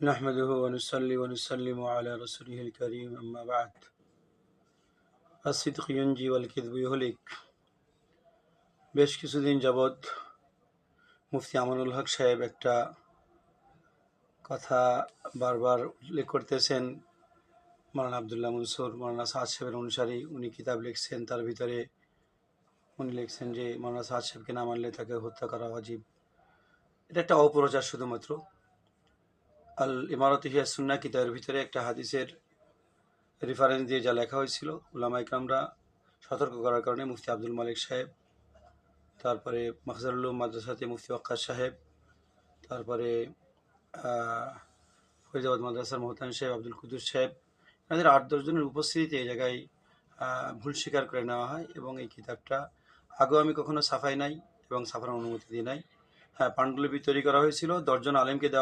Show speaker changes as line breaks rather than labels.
نحمده ونصلي ونسلم على رسوله الكريم أما بعد الصدق ينجي والكذب يهلك। বেশ কিছুদিন যাবৎ মুফতি আমানুল হক সাহেব একটা কথা বারবার উল্লেখ করতেছেন। মাওলানা আবদুল্লাহ মনসুর মাওলানা সাদ সাহেবের অনুসারী, উনি কিতাব লিখছেন, তার ভিতরে উনি লিখছেন যে মাওলানা সাদ সাহেবকে না মানলে তাকে হত্যা করা ওয়াজিব। এটা একটা অপপ্রচার শুধুমাত্র। আল ইমারত হিয়া সুন্নাহ কিতাবের ভিতরে একটা হাদিসের রেফারেন্স দিয়ে যা লেখা হয়েছিল, উলামা ইকরামরা সতর্ক করার কারণে মুফতি আব্দুল মালিক সাহেব, তারপরে মাখজারুল উলুম মাদ্রাসাতে মুফতি ওয়াক্কাস সাহেব, তারপরে ফরিদাবাদ মাদ্রাসার মোহতান সাহেব, আব্দুল কুদ্দুস সাহেব, এনাদের 8-10 জনের উপস্থিতিতে এই জায়গায় ভুল স্বীকার করে নেওয়া হয় এবং এই কিতাবটা আগেও আমি কখনো ছাপাই নাই এবং ছাপানোর অনুমতি দিই নাই। হ্যাঁ, পাণ্ডুলিপি তৈরি করা হয়েছিল, 10 জন আলেমকে দেওয়া